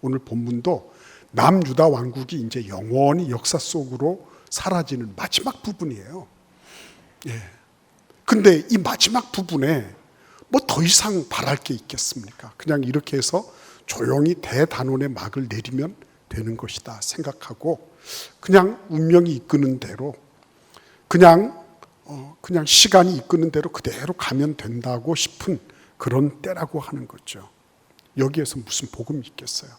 오늘 본문도 남유다 왕국이 이제 영원히 역사 속으로 사라지는 마지막 부분이에요. 예. 근데 이 마지막 부분에 뭐 더 이상 바랄 게 있겠습니까? 그냥 이렇게 해서 조용히 대단원의 막을 내리면 되는 것이다 생각하고 그냥 운명이 이끄는 대로 그냥 시간이 이끄는 대로 그대로 가면 된다고 싶은 그런 때라고 하는 거죠. 여기에서 무슨 복음이 있겠어요?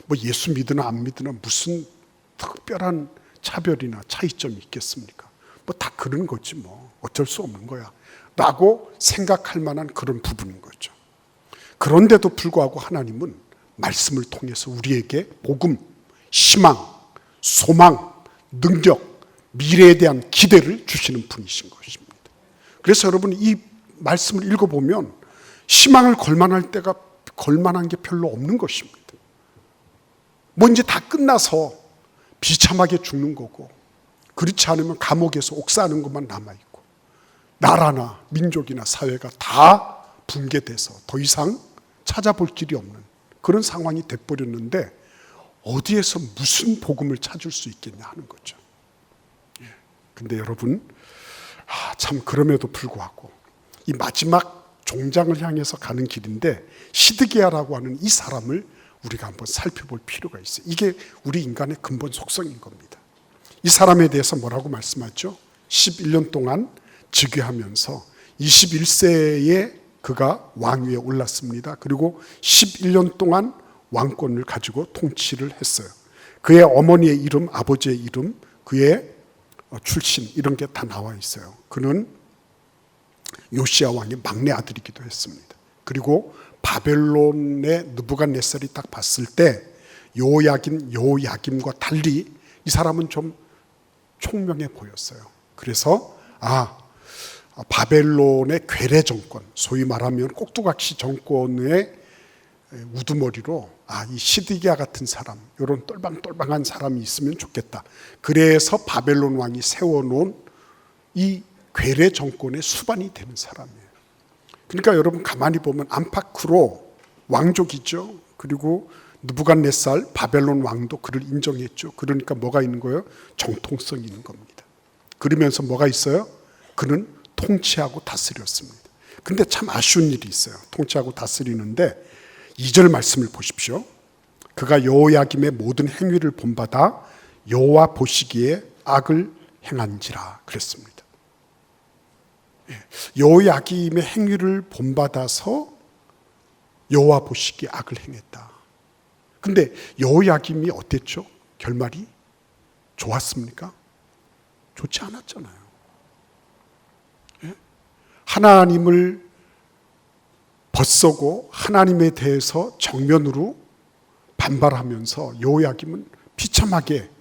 뭐 예수 믿으나 안 믿으나 무슨 특별한 차별이나 차이점이 있겠습니까? 뭐 다 그런 거지 뭐 어쩔 수 없는 거야 라고 생각할 만한 그런 부분인 거죠. 그런데도 불구하고 하나님은 말씀을 통해서 우리에게 복음, 희망, 소망, 능력, 미래에 대한 기대를 주시는 분이신 것입니다. 그래서 여러분 이 말씀을 읽어보면 희망을 걸만한 게 별로 없는 것입니다. 뭐 이제 다 끝나서 비참하게 죽는 거고 그렇지 않으면 감옥에서 옥사하는 것만 남아있고 나라나 민족이나 사회가 다 붕괴돼서 더 이상 찾아볼 길이 없는 그런 상황이 돼버렸는데 어디에서 무슨 복음을 찾을 수 있겠냐 하는 거죠. 근데 여러분 참 그럼에도 불구하고 이 마지막 종장을 향해서 가는 길인데 시드기야라고 하는 이 사람을 우리가 한번 살펴볼 필요가 있어요. 이게 우리 인간의 근본 속성인 겁니다. 이 사람에 대해서 뭐라고 말씀하죠? 11년 동안 즉위하면서 21세에 그가 왕위에 올랐습니다. 그리고 11년 동안 왕권을 가지고 통치를 했어요. 그의 어머니의 이름, 아버지의 이름, 그의 출신 이런 게 다 나와 있어요. 그는 요시야 왕의 막내 아들이기도 했습니다. 그리고 바벨론의 느부갓네살이 딱 봤을 때 요야김과 달리 이 사람은 좀 총명해 보였어요. 그래서 바벨론의 괴뢰 정권, 소위 말하면 꼭두각시 정권의 우두머리로 이 시드기야 같은 사람, 이런 똘방똘방한 사람이 있으면 좋겠다. 그래서 바벨론 왕이 세워놓은 이 괴뢰 정권의 수반이 되는 사람이에요. 그러니까 여러분 가만히 보면 안파크로 왕족이죠. 그리고 느부갓네살 바벨론 왕도 그를 인정했죠. 그러니까 뭐가 있는 거예요? 정통성이 있는 겁니다. 그러면서 뭐가 있어요? 그는 통치하고 다스렸습니다. 근데 참 아쉬운 일이 있어요. 통치하고 다스리는데 2절 말씀을 보십시오. 그가 여호야김의 모든 행위를 본받아 여호와 보시기에 악을 행한지라 그랬습니다. 여호야김의 행위를 본받아서 여호와 보시기에 악을 행했다. 근데 여호야김이 어땠죠? 결말이 좋았습니까? 좋지 않았잖아요. 하나님을 벗서고 하나님에 대해서 정면으로 반발하면서 여호야김은 비참하게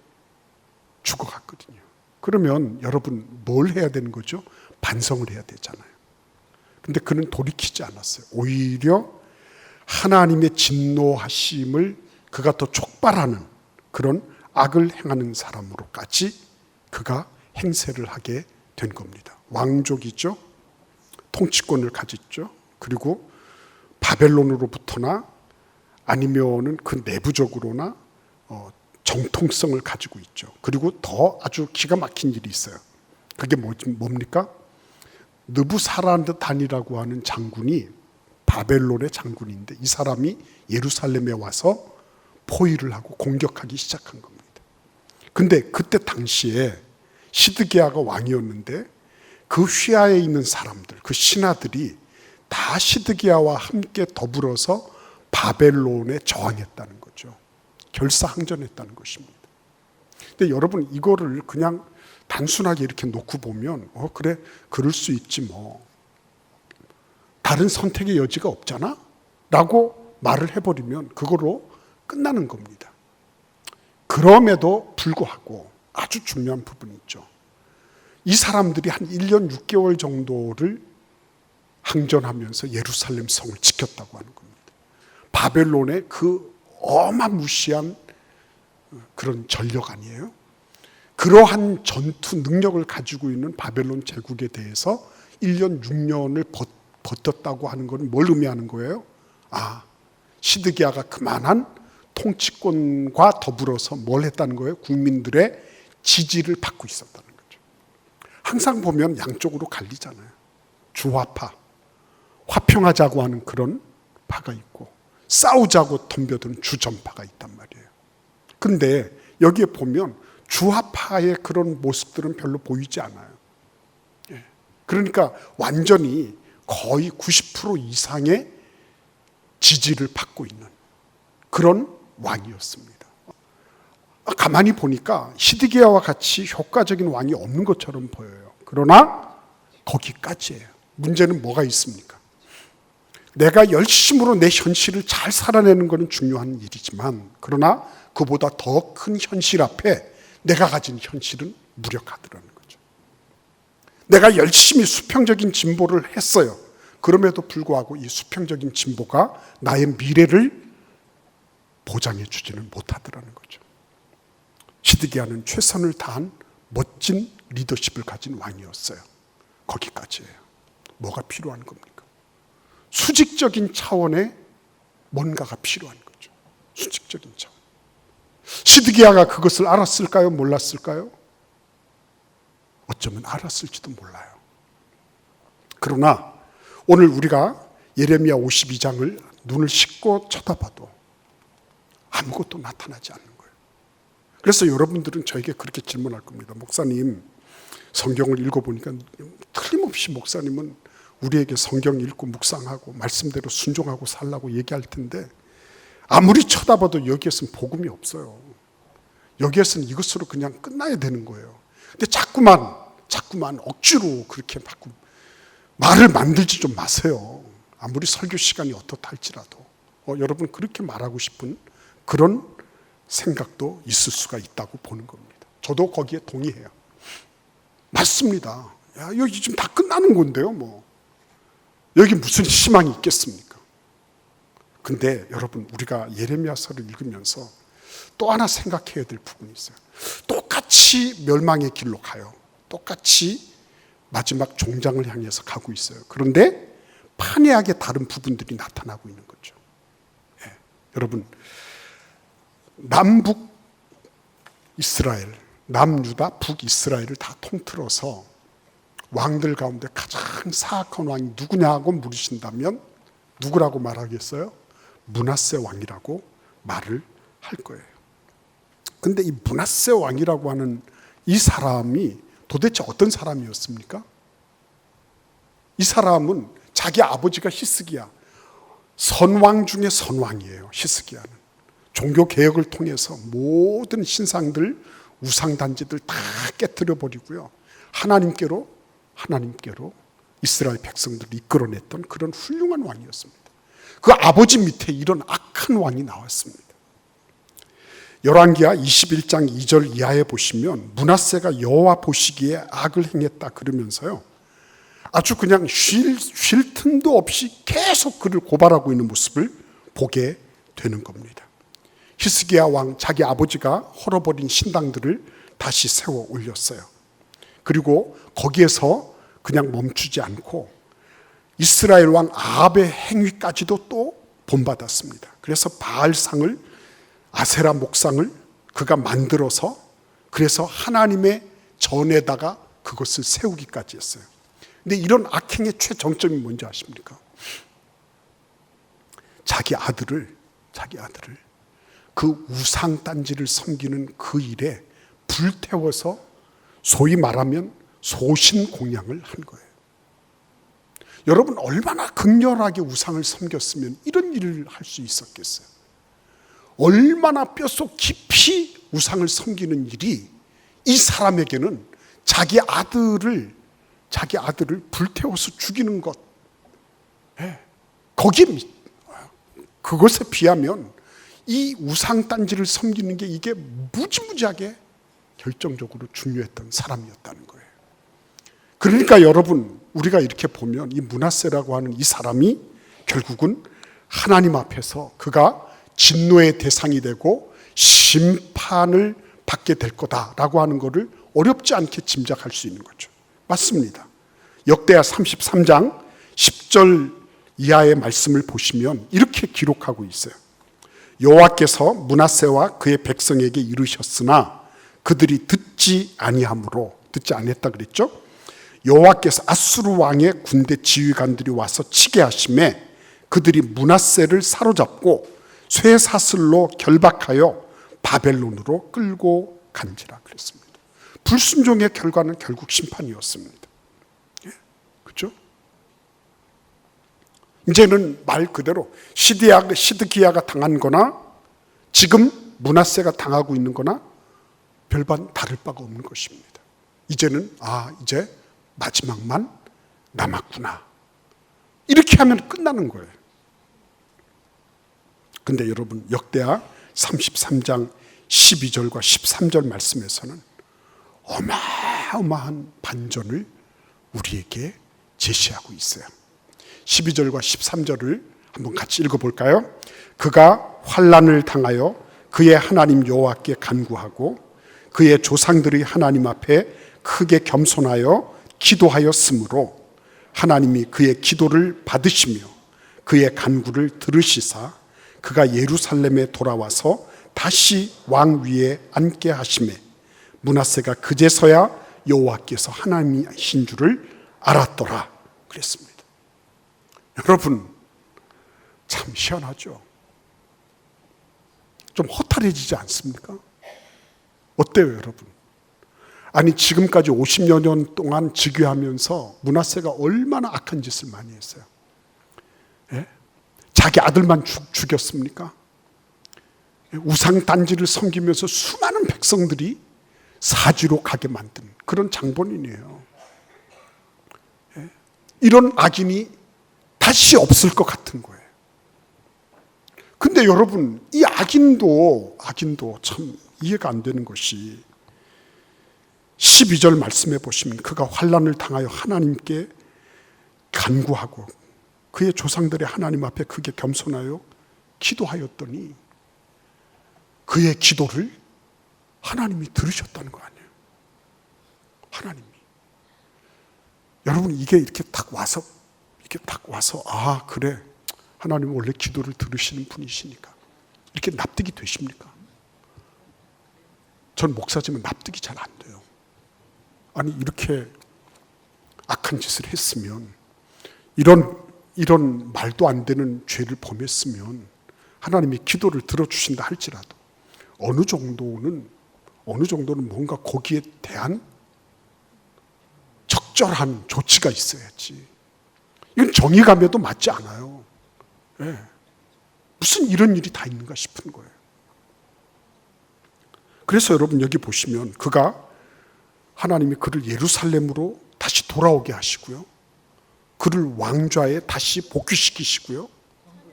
죽어갔거든요. 그러면 여러분 뭘 해야 되는 거죠? 반성을 해야 되잖아요. 근데 그는 돌이키지 않았어요. 오히려 하나님의 진노하심을 그가 더 촉발하는 그런 악을 행하는 사람으로까지 그가 행세를 하게 된 겁니다. 왕족이죠. 통치권을 가졌죠. 그리고 바벨론으로부터나 아니면은 그 내부적으로나 정통성을 가지고 있죠. 그리고 더 아주 기가 막힌 일이 있어요. 그게 뭡니까? 느부사라단이라고 하는 장군이 바벨론의 장군인데 이 사람이 예루살렘에 와서 포위를 하고 공격하기 시작한 겁니다. 근데 그때 당시에 시드기야가 왕이었는데 그 휘하에 있는 사람들, 그 신하들이 다 시드기야와 함께 더불어서 바벨론에 저항했다는 거죠. 결사항전했다는 것입니다. 근데 여러분 이거를 그냥 단순하게 이렇게 놓고 보면 그래 그럴 수 있지 뭐 다른 선택의 여지가 없잖아 라고 말을 해버리면 그거로 끝나는 겁니다. 그럼에도 불구하고 아주 중요한 부분이 있죠. 이 사람들이 한 1년 6개월 정도를 항전하면서 예루살렘 성을 지켰다고 하는 겁니다. 바벨론의 그 어마무시한 그런 전력 아니에요? 그러한 전투 능력을 가지고 있는 바벨론 제국에 대해서 1년 6년을 버텼다고 하는 것은 뭘 의미하는 거예요? 시드기야가 그만한 통치권과 더불어서 뭘 했다는 거예요? 국민들의 지지를 받고 있었다는 거죠. 항상 보면 양쪽으로 갈리잖아요. 주화파, 화평하자고 하는 그런 파가 있고 싸우자고 덤벼드는 주전파가 있단 말이에요. 근데 여기에 보면 주화파의 그런 모습들은 별로 보이지 않아요. 그러니까 완전히 거의 90% 이상의 지지를 받고 있는 그런 왕이었습니다. 가만히 보니까 시드기야와 같이 효과적인 왕이 없는 것처럼 보여요. 그러나 거기까지예요. 문제는 뭐가 있습니까? 내가 열심으로 내 현실을 잘 살아내는 것은 중요한 일이지만 그러나 그보다 더 큰 현실 앞에 내가 가진 현실은 무력하더라는 거죠. 내가 열심히 수평적인 진보를 했어요. 그럼에도 불구하고 이 수평적인 진보가 나의 미래를 보장해 주지는 못하더라는 거죠. 시드기야는 최선을 다한 멋진 리더십을 가진 왕이었어요. 거기까지예요. 뭐가 필요한 겁니까? 수직적인 차원의 뭔가가 필요한 거죠. 수직적인 차원. 시드기야가 그것을 알았을까요? 몰랐을까요? 어쩌면 알았을지도 몰라요. 그러나 오늘 우리가 예레미야 52장을 눈을 씻고 쳐다봐도 아무것도 나타나지 않는 거예요. 그래서 여러분들은 저에게 그렇게 질문할 겁니다. 목사님, 성경을 읽어보니까 틀림없이 목사님은 우리에게 성경 읽고 묵상하고 말씀대로 순종하고 살라고 얘기할 텐데 아무리 쳐다봐도 여기에서는 복음이 없어요. 여기에서는 이것으로 그냥 끝나야 되는 거예요. 근데 자꾸만 억지로 그렇게 자꾸 말을 만들지 좀 마세요. 아무리 설교 시간이 어떻다 할지라도 여러분 그렇게 말하고 싶은 그런 생각도 있을 수가 있다고 보는 겁니다. 저도 거기에 동의해요. 맞습니다. 야, 여기 지금 다 끝나는 건데요, 뭐. 여기 무슨 희망이 있겠습니까? 근데 여러분, 우리가 예레미야서를 읽으면서 또 하나 생각해야 될 부분이 있어요. 똑같이 멸망의 길로 가요. 똑같이 마지막 종장을 향해서 가고 있어요. 그런데 판이하게 다른 부분들이 나타나고 있는 거죠. 예. 여러분, 남북 이스라엘, 남유다, 북이스라엘을 다 통틀어서 왕들 가운데 가장 사악한 왕이 누구냐고 물으신다면 누구라고 말하겠어요? 므낫세 왕이라고 말을 할 거예요. 근데 이 므낫세 왕이라고 하는 이 사람이 도대체 어떤 사람이었습니까? 이 사람은 자기 아버지가 히스기야, 선왕 중에 선왕이에요. 히스기야는 종교 개혁을 통해서 모든 신상들, 우상단지들 다 깨뜨려 버리고요, 하나님께로 이스라엘 백성들을 이끌어냈던 그런 훌륭한 왕이었습니다. 그 아버지 밑에 이런 악한 왕이 나왔습니다. 열왕기하 21장 2절 이하에 보시면 므낫세가 여호와 보시기에 악을 행했다 그러면서요, 아주 그냥 쉴 틈도 없이 계속 그를 고발하고 있는 모습을 보게 되는 겁니다. 히스기야 왕, 자기 아버지가 헐어버린 신당들을 다시 세워 올렸어요. 그리고 거기에서 그냥 멈추지 않고 이스라엘 왕 아합의 행위까지도 또 본받았습니다. 그래서 바알상을, 아세라 목상을 그가 만들어서 그래서 하나님의 전에다가 그것을 세우기까지 했어요. 근데 이런 악행의 최정점이 뭔지 아십니까? 자기 아들을 그 우상단지를 섬기는 그 일에 불태워서 소위 말하면 소신공양을 한 거예요. 여러분, 얼마나 극렬하게 우상을 섬겼으면 이런 일을 할 수 있었겠어요? 얼마나 뼛속 깊이 우상을 섬기는 일이 이 사람에게는 자기 아들을 불태워서 죽이는 것, 그것에 비하면 이 우상단지를 섬기는 게 이게 무지무지하게 결정적으로 중요했던 사람이었다는 거예요. 그러니까 여러분, 우리가 이렇게 보면 이 므낫세라고 하는 이 사람이 결국은 하나님 앞에서 그가 진노의 대상이 되고 심판을 받게 될 거다라고 하는 것을 어렵지 않게 짐작할 수 있는 거죠. 맞습니다. 역대하 33장 10절 이하의 말씀을 보시면 이렇게 기록하고 있어요. 여호와께서 므낫세와 그의 백성에게 이르셨으나 그들이 듣지 아니했다 그랬죠. 여호와께서 아수르 왕의 군대 지휘관들이 와서 치게 하심에 그들이 므낫세를 사로잡고 쇠사슬로 결박하여 바벨론으로 끌고 간지라 그랬습니다. 불순종의 결과는 결국 심판이었습니다. 그렇죠? 이제는 말 그대로 시드기야가 당한 거나 지금 므낫세가 당하고 있는 거나 별반 다를 바가 없는 것입니다. 이제는 이제 마지막만 남았구나. 이렇게 하면 끝나는 거예요. 근데 여러분, 역대하 33장 12절과 13절 말씀에서는 어마어마한 반전을 우리에게 제시하고 있어요. 12절과 13절을 한번 같이 읽어볼까요? 그가 환난을 당하여 그의 하나님 여호와께 간구하고 그의 조상들의 하나님 앞에 크게 겸손하여 기도하였으므로 하나님이 그의 기도를 받으시며 그의 간구를 들으시사 그가 예루살렘에 돌아와서 다시 왕 위에 앉게 하시매 므낫세가 그제서야 여호와께서 하나님이신 줄을 알았더라 그랬습니다. 여러분, 참 희한하죠. 좀 허탈해지지 않습니까? 어때요, 여러분? 아니, 지금까지 50여 년 동안 즉위하면서 므낫세가 얼마나 악한 짓을 많이 했어요. 예? 자기 아들만 죽였습니까? 우상 단지를 섬기면서 수많은 백성들이 사지로 가게 만든 그런 장본인이에요. 예? 이런 악인이 다시 없을 것 같은 거예요. 근데 여러분, 이 악인도 참 이해가 안 되는 것이 12절 말씀해 보시면 그가 환난을 당하여 하나님께 간구하고 그의 조상들의 하나님 앞에 크게 겸손하여 기도하였더니 그의 기도를 하나님이 들으셨다는 거 아니에요. 하나님이. 여러분, 이게 이렇게 딱 와서 그래, 하나님은 원래 기도를 들으시는 분이시니까 이렇게 납득이 되십니까? 전 목사지만 납득이 잘 안 돼요. 아니, 이렇게 악한 짓을 했으면, 이런 말도 안 되는 죄를 범했으면 하나님이 기도를 들어주신다 할지라도 어느 정도는 뭔가 거기에 대한 적절한 조치가 있어야지. 이건 정의감에도 맞지 않아요. 네. 무슨 이런 일이 다 있는가 싶은 거예요. 그래서 여러분, 여기 보시면 하나님이 그를 예루살렘으로 다시 돌아오게 하시고요, 그를 왕좌에 다시 복귀시키시고요,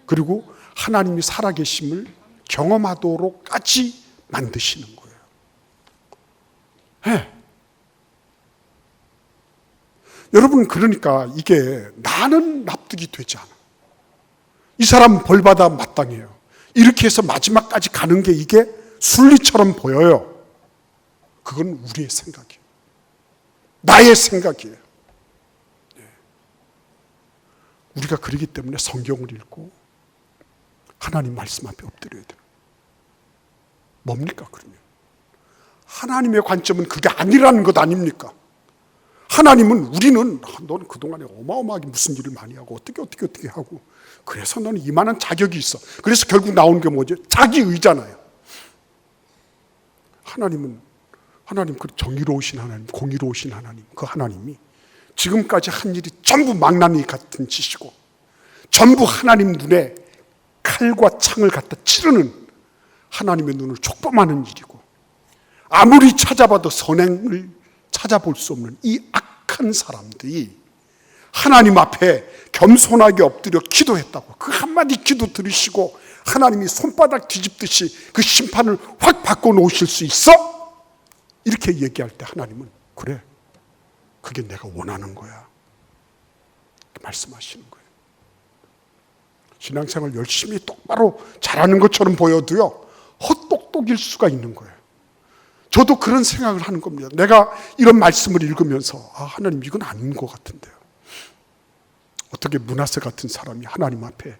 그리고 하나님이 살아계심을 경험하도록까지 만드시는 거예요. 네. 여러분, 그러니까 이게 나는 납득이 되지 않아. 이 사람 벌받아 마땅해요. 이렇게 해서 마지막까지 가는 게 이게 순리처럼 보여요. 그건 우리의 생각이에요. 나의 생각이에요. 우리가 그러기 때문에 성경을 읽고 하나님 말씀 앞에 엎드려야 돼요. 뭡니까 그러면? 하나님의 관점은 그게 아니라는 것 아닙니까? 우리는 너는 그동안에 어마어마하게 무슨 일을 많이 하고 어떻게 하고 그래서 너는 이만한 자격이 있어. 그래서 결국 나오는 게 뭐죠? 자기의잖아요. 하나님 그 정의로우신 하나님, 공의로우신 하나님, 그 하나님이 지금까지 한 일이 전부 망나니 같은 짓이고 전부 하나님 눈에 칼과 창을 갖다 찌르는 하나님의 눈을 촉범하는 일이고 아무리 찾아봐도 선행을 찾아볼 수 없는 이 악한 사람들이 하나님 앞에 겸손하게 엎드려 기도했다고 그 한마디 기도 들으시고 하나님이 손바닥 뒤집듯이 그 심판을 확 바꿔놓으실 수 있어? 이렇게 얘기할 때 하나님은 그래, 그게 내가 원하는 거야 말씀하시는 거예요. 신앙생활 열심히 똑바로 잘하는 것처럼 보여도요 헛똑똑일 수가 있는 거예요. 저도 그런 생각을 하는 겁니다. 내가 이런 말씀을 읽으면서 하나님 이건 아닌 것 같은데요. 어떻게 므낫세 같은 사람이 하나님 앞에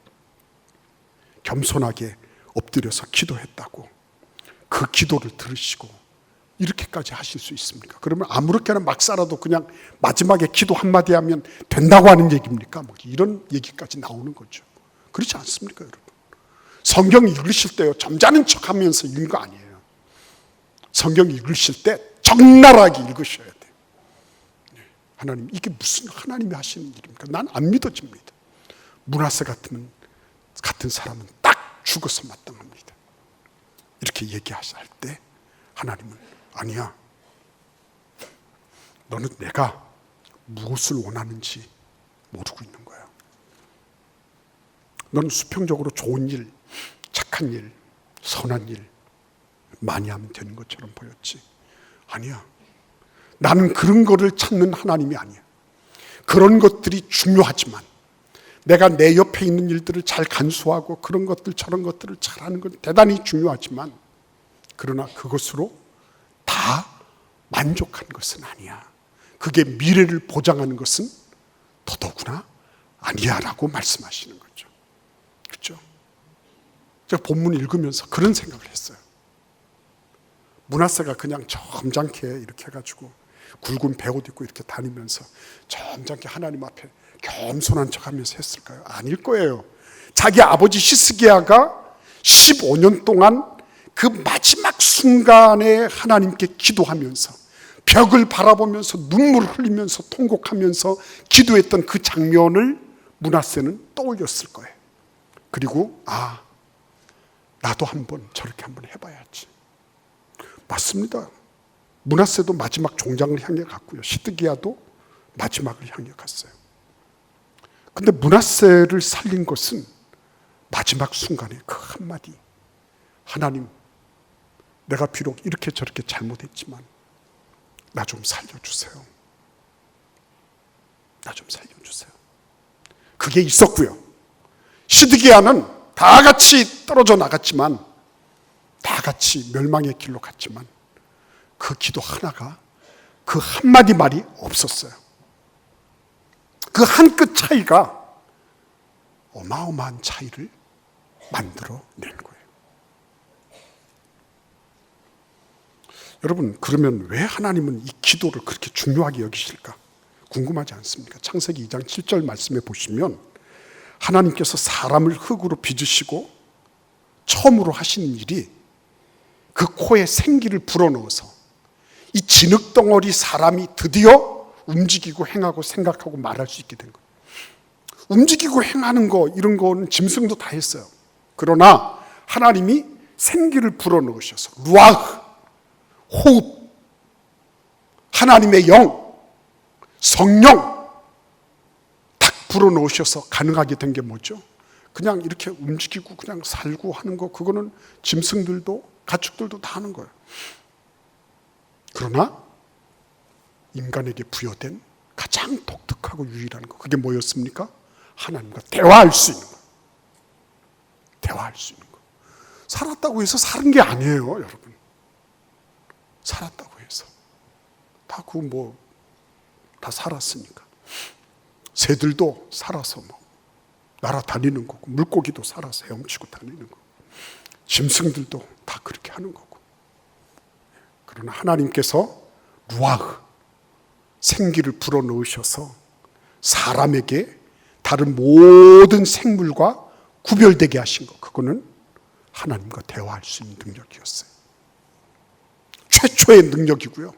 겸손하게 엎드려서 기도했다고 그 기도를 들으시고 이렇게까지 하실 수 있습니까? 그러면 아무렇게나 막 살아도 그냥 마지막에 기도 한마디 하면 된다고 하는 얘기입니까? 뭐 이런 얘기까지 나오는 거죠. 그렇지 않습니까, 여러분? 성경 읽으실 때요, 점잖은 척 하면서 읽는 거 아니에요. 성경 읽으실 때 적나라하게 읽으셔야 돼요. 하나님, 이게 무슨 하나님이 하시는 일입니까? 난 안 믿어집니다. 므낫세 같은 사람은 딱 죽어서 마땅합니다. 이렇게 얘기하실 때 하나님은 아니야. 너는 내가 무엇을 원하는지 모르고 있는 거야. 너는 수평적으로 좋은 일, 착한 일, 선한 일 많이 하면 되는 것처럼 보였지. 아니야. 나는 그런 거를 찾는 하나님이 아니야. 그런 것들이 중요하지만 내가 내 옆에 있는 일들을 잘 간수하고 그런 것들 저런 것들을 잘하는 건 대단히 중요하지만 그러나 그것으로 다 만족한 것은 아니야. 그게 미래를 보장하는 것은 더더구나 아니야 라고 말씀하시는 거죠. 그렇죠? 제가 본문 읽으면서 그런 생각을 했어요. 므낫세가 그냥 점잖게 이렇게 해가지고 굵은 배옷 입고 이렇게 다니면서 점잖게 하나님 앞에 겸손한 척하면서 했을까요? 아닐 거예요. 자기 아버지 히스기야가 15년 동안 그 마지막 순간에 하나님께 기도하면서 벽을 바라보면서 눈물을 흘리면서 통곡하면서 기도했던 그 장면을 므낫세는 떠올렸을 거예요. 그리고 나도 저렇게 한번 해봐야지. 맞습니다. 므낫세도 마지막 종장을 향해 갔고요. 시드기야도 마지막을 향해 갔어요. 근데 므낫세를 살린 것은 마지막 순간에 그 한마디, 하나님, 내가 비록 이렇게 저렇게 잘못했지만 나 좀 살려주세요. 나 좀 살려주세요. 그게 있었고요. 시드기야는 다 같이 떨어져 나갔지만, 다 같이 멸망의 길로 갔지만 그 기도 하나가, 그 한마디 말이 없었어요. 그 한 끗 차이가 어마어마한 차이를 만들어낸 거예요. 여러분, 그러면 왜 하나님은 이 기도를 그렇게 중요하게 여기실까? 궁금하지 않습니까? 창세기 2장 7절 말씀에 보시면 하나님께서 사람을 흙으로 빚으시고 처음으로 하시는 일이 그 코에 생기를 불어넣어서 이 진흙덩어리 사람이 드디어 움직이고 행하고 생각하고 말할 수 있게 된 거예요. 움직이고 행하는 거, 이런 거는 짐승도 다 했어요. 그러나 하나님이 생기를 불어넣으셔서 루아흐, 호흡, 하나님의 영, 성령 딱 불어넣으셔서 가능하게 된 게 뭐죠? 그냥 이렇게 움직이고 그냥 살고 하는 거, 그거는 짐승들도 가축들도 다 하는 거예요. 그러나 인간에게 부여된 가장 독특하고 유일한 거, 그게 뭐였습니까? 하나님과 대화할 수 있는 거. 대화할 수 있는 거. 살았다고 해서 사는 게 아니에요, 여러분. 살았다고 해서 다 다 살았으니까. 새들도 살아서 날아다니는 거고, 물고기도 살아서 헤엄치고 다니는 거고, 짐승들도 다 그렇게 하는 거고. 그러나 하나님께서 루아흐, 생기를 불어넣으셔서 사람에게 다른 모든 생물과 구별되게 하신 것, 그거는 하나님과 대화할 수 있는 능력이었어요. 최초의 능력이고요.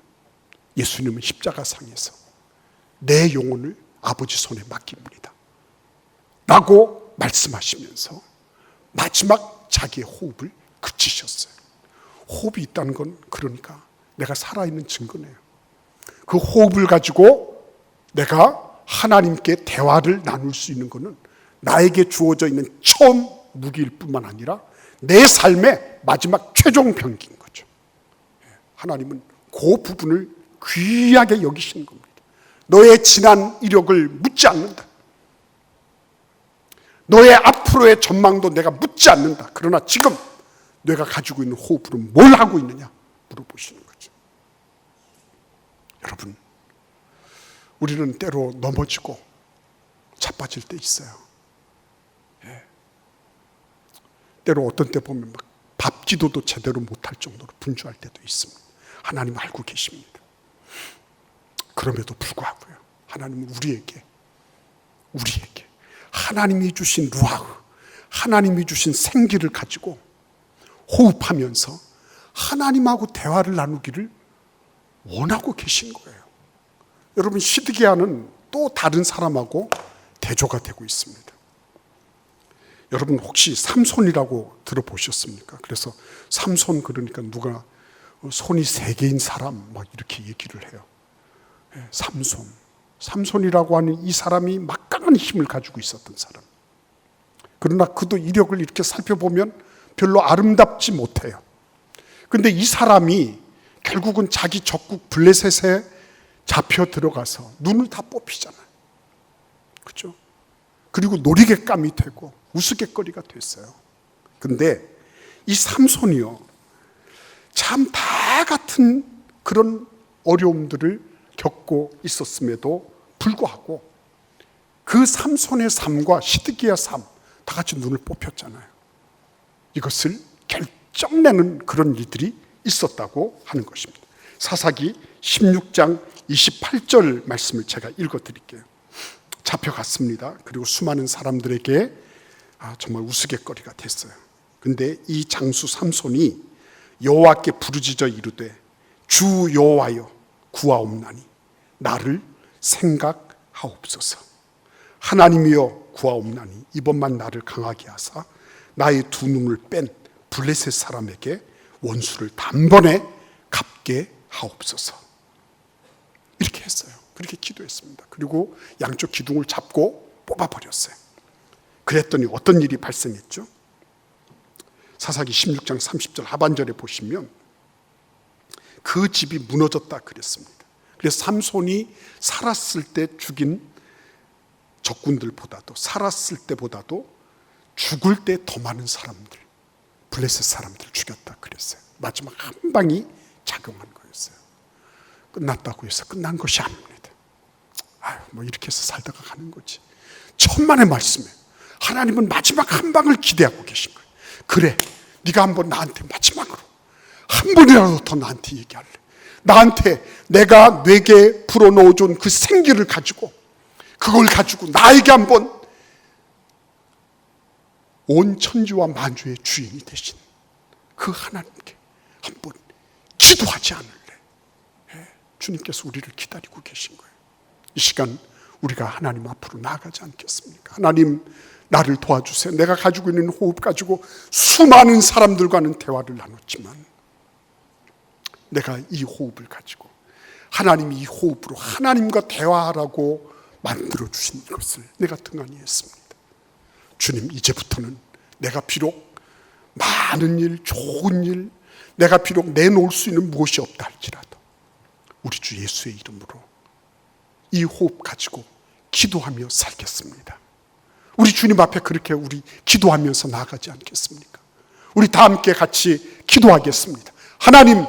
예수님은 십자가상에서 내 영혼을 아버지 손에 맡깁니다 라고 말씀하시면서 마지막 자기의 호흡을 그치셨어요. 호흡이 있다는 건 그러니까 내가 살아있는 증거네요. 그 호흡을 가지고 내가 하나님께 대화를 나눌 수 있는 것은 나에게 주어져 있는 처음 무기일 뿐만 아니라 내 삶의 마지막 최종 병기인 거죠. 하나님은 그 부분을 귀하게 여기시는 겁니다. 너의 지난 이력을 묻지 않는다. 너의 앞으로의 전망도 내가 묻지 않는다. 그러나 지금 내가 가지고 있는 호흡으로 뭘 하고 있느냐 물어보시는 거죠. 여러분, 우리는 때로 넘어지고 자빠질 때 있어요. 때로 어떤 때 보면 막 밥 기도도 제대로 못할 정도로 분주할 때도 있습니다. 하나님 알고 계십니다. 그럼에도 불구하고요, 하나님은 우리에게 하나님이 주신 루아흐, 하나님이 주신 생기를 가지고 호흡하면서 하나님하고 대화를 나누기를 원하고 계신 거예요. 여러분, 시드기야는 또 다른 사람하고 대조가 되고 있습니다. 여러분, 혹시 삼손이라고 들어보셨습니까? 그래서 삼손 그러니까 누가 손이 3개인 사람 막 이렇게 얘기를 해요. 삼손이라고 하는 이 사람이 막강한 힘을 가지고 있었던 사람. 그러나 그도 이력을 이렇게 살펴보면 별로 아름답지 못해요. 근데 이 사람이 결국은 자기 적국 블레셋에 잡혀 들어가서 눈을 다 뽑히잖아요. 그렇죠? 그리고 놀이개감이 되고 우스갯거리가 됐어요. 근데 이 삼손이요, 참 다 같은 그런 어려움들을 겪고 있었음에도 불구하고 그 삼손의 삶과 시드기야 삶 다 같이 눈을 뽑혔잖아요. 이것을 결정내는 그런 일들이 있었다고 하는 것입니다. 사사기 16장 28절 말씀을 제가 읽어드릴게요. 잡혀갔습니다. 그리고 수많은 사람들에게 정말 우스갯거리가 됐어요. 근데 이 장수 삼손이 여호와께 부르짖어 이르되 주 여호와여 구하옵나니 나를 생각하옵소서. 하나님이여 구하옵나니 이번만 나를 강하게 하사 나의 2 눈을 뺀 블레셋 사람에게 원수를 단번에 갚게 하옵소서. 이렇게 했어요. 그렇게 기도했습니다. 그리고 양쪽 기둥을 잡고 뽑아버렸어요. 그랬더니 어떤 일이 발생했죠? 사사기 16장 30절 하반절에 보시면 그 집이 무너졌다 그랬습니다. 그래서 삼손이 살았을 때 죽인 적군들보다도, 살았을 때보다도 죽을 때 더 많은 사람들, 블레셋 사람들을 죽였다 그랬어요. 마지막 한 방이 작용한 거였어요. 끝났다고 해서 끝난 것이 아닙니다. 뭐 이렇게 해서 살다가 가는 거지. 천만의 말씀에 하나님은 마지막 한 방을 기대하고 계신 거예요. 그래, 네가 한번 나한테 마지막으로 한 번이라도 더 나한테 얘기할래. 나한테 내가 뇌게 불어넣어준 그 생기를 가지고, 그걸 가지고 나에게 한번 온 천지와 만주의 주인이 되신 그 하나님께 한번 기도하지 않을래. 주님께서 우리를 기다리고 계신 거예요. 이 시간 우리가 하나님 앞으로 나아가지 않겠습니까? 하나님, 나를 도와주세요. 내가 가지고 있는 호흡 가지고 수많은 사람들과는 대화를 나눴지만 내가 이 호흡을 가지고 하나님이 이 호흡으로 하나님과 대화하라고 만들어주신 것을 내가 등한히 했습니다. 주님, 이제부터는 내가 비록 많은 일, 좋은 일, 내가 비록 내놓을 수 있는 무엇이 없다 할지라도 우리 주 예수의 이름으로 이 호흡 가지고 기도하며 살겠습니다. 우리 주님 앞에 그렇게 우리 기도하면서 나아가지 않겠습니까? 우리 다 함께 같이 기도하겠습니다. 하나님,